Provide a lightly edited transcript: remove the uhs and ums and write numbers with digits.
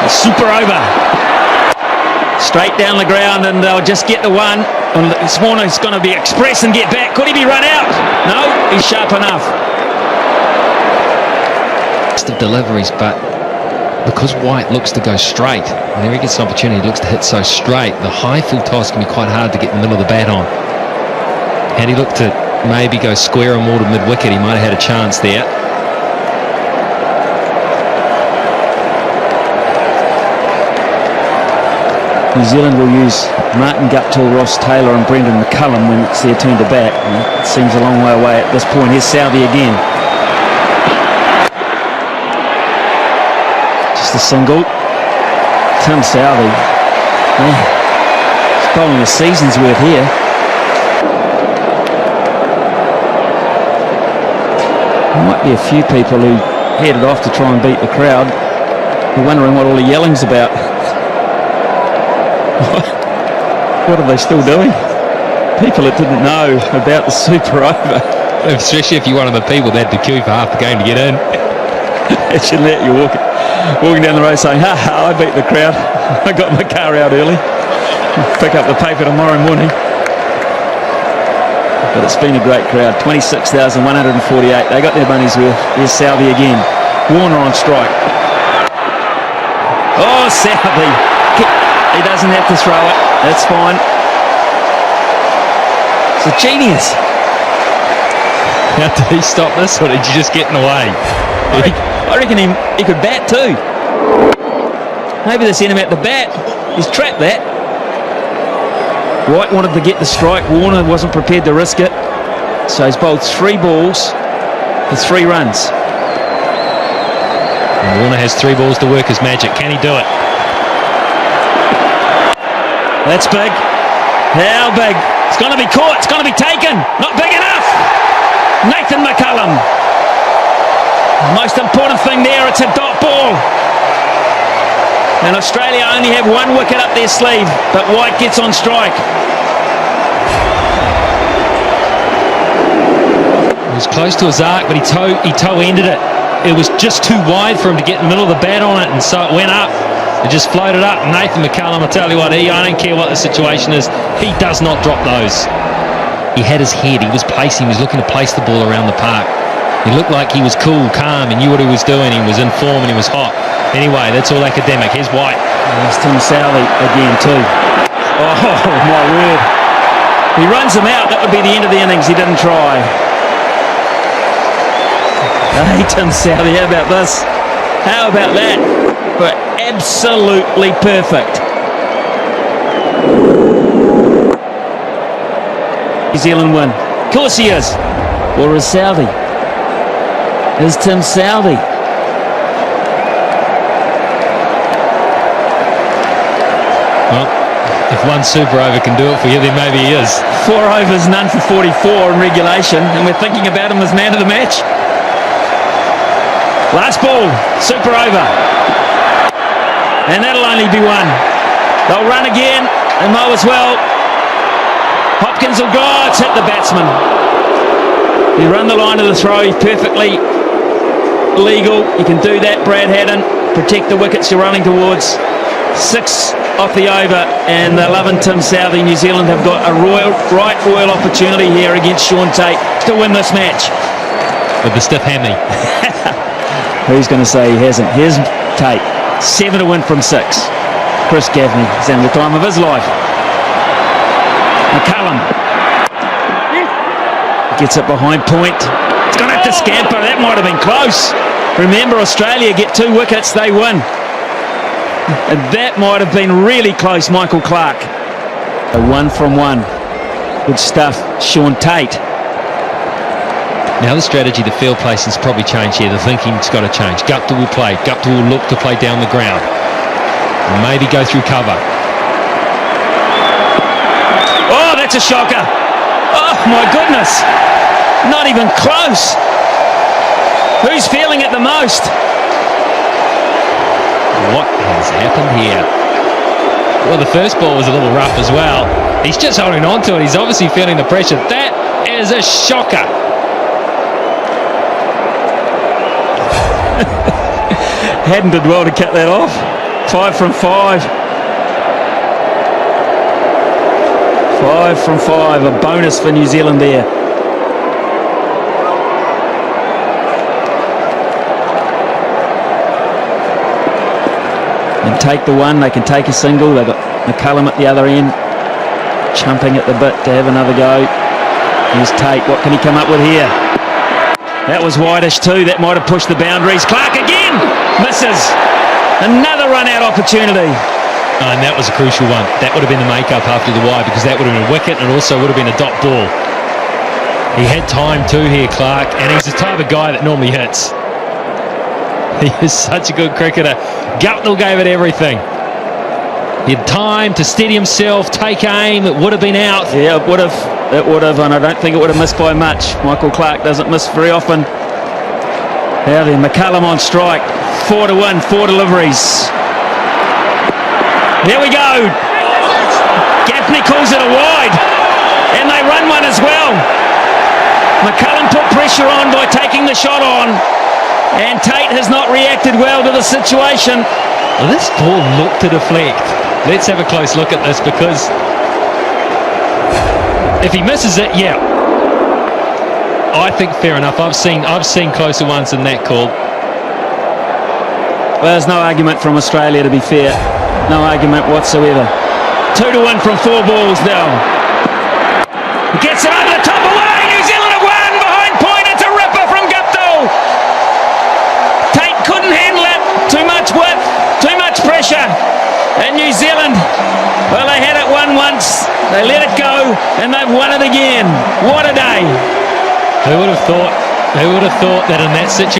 Super over. Straight down the ground, and they'll just get the one. And Swanner's going to be express and get back. Could he be run out? No, he's sharp enough. Of deliveries, but because White looks to go straight, whenever he gets an opportunity, he looks to hit so straight, the high full toss can be quite hard to get in the middle of the bat on. Had he looked to maybe go square or more to mid-wicket, he might have had a chance there. New Zealand will use Martin Guptill, Ross Taylor and Brendan McCullum when it's their turn to bat. It seems a long way away at this point. Here's Southey again. Just a single. Tim Southey. He's bowling a season's worth here. There might be a few people who headed off to try and beat the crowd. You're wondering what all the yelling's about. What are they still doing? People that didn't know about the super over. Especially if you're one of the people that had to queue for half the game to get in. It should let you walking down the road saying, ha ha, I beat the crowd. I got my car out early. Pick up the paper tomorrow morning. But it's been a great crowd. 26,148. They got their money's worth. Here's Southey again. Warner on strike. Oh, Southey. He doesn't have to throw it. That's fine. It's a genius. How did he stop this, or did you just get in the way? I reckon he could bat too. Maybe they sent him out the bat. He's trapped that. White wanted to get the strike. Warner wasn't prepared to risk it. So he's bowled 3 balls for 3 runs. And Warner has 3 balls to work his magic. Can he do it? That's big. How big? It's going to be caught. It's going to be taken. Not big enough. Nathan McCullum. Most important thing there, it's a dot ball. And Australia only have 1 wicket up their sleeve, but White gets on strike. It was close to his arc, but he toe-ended it. It was just too wide for him to get in the middle of the bat on it, and so it went up. It just floated up. Nathan McCullum, I tell you what, I don't care what the situation is, he does not drop those. He had his head, he was placing, he was looking to place the ball around the park. He looked like he was cool, calm, he knew what he was doing, he was in form and he was hot. Anyway, that's all academic. Here's White. There's Tim Southey again too. Oh my word. He runs him out, that would be the end of the innings. He didn't try. Hey Tim Southey, how about this? How about that? But absolutely perfect. New Zealand win. Of course he is. Or is Southey? Is Tim Southey? Well, if one super over can do it for you, then maybe he is. 4 overs, none for 44 in regulation, and we're thinking about him as man of the match. Last ball, super over. And that'll only be 1. They'll run again, and mow as well. Hopkins will go, it's hit the batsman. He run the line of the throw, he's perfectly legal. You can do that, Brad Haddin. Protect the wickets you're running towards. 6 off the over, and they're loving Tim Southey. New Zealand have got a royal opportunity here against Shaun Tate to win this match. With the stiff hammy. Who's going to say he hasn't? Here's Tate. 7 to win from 6. Chris Gaffney is having the time of his life. McCullum gets it behind point. It's going to have to scamper. That might have been close. Remember, Australia get 2 wickets, they win. And that might have been really close, Michael Clark. A 1 from 1. Good stuff, Shaun Tate. Now the strategy, the field placing's probably changed here. The thinking's got to change. Guptill will play. Guptill will look to play down the ground. Maybe go through cover. Oh, that's a shocker. Oh, my goodness. Not even close. Who's feeling it the most? What has happened here? Well, the first ball was a little rough as well. He's just holding on to it. He's obviously feeling the pressure. That is a shocker. Hadden did well to cut that off. 5 from 5. 5 from 5. A bonus for New Zealand there. And take the one. They can take a single. They've got McCullum at the other end, chumping at the bit to have another go. Here's Tate. What can he come up with here? That was wideish too. That might have pushed the boundaries. Clark again misses. Another run-out opportunity. And that was a crucial one. That would have been the make-up after the wide, because that would have been a wicket and also would have been a dot ball. He had time too here, Clark, and he's the type of guy that normally hits. He is such a good cricketer. Guptill gave it everything. He had time to steady himself, take aim. It would have been out. Yeah, it would have. It would have, and I don't think it would have missed by much. Michael Clark doesn't miss very often. Now then, McCullum on strike. 4-1, 4 deliveries. There we go. Gaffney calls it a wide, and they run one as well. McCullum put pressure on by taking the shot on, and Tate has not reacted well to the situation. Well, this ball looked to deflect. Let's have a close look at this, because if he misses it, yeah, I think fair enough. I've seen closer ones than that called. Well, there's no argument from Australia, to be fair. No argument whatsoever. 2-1 from 4 balls now. He gets it over the top away. New Zealand have won behind point. It's a ripper from Guptill. Tate couldn't handle it. Too much width, too much pressure. And New Zealand, well, they had it won once. They let it go, and they've won it again. What a day. Who would have thought that in that situation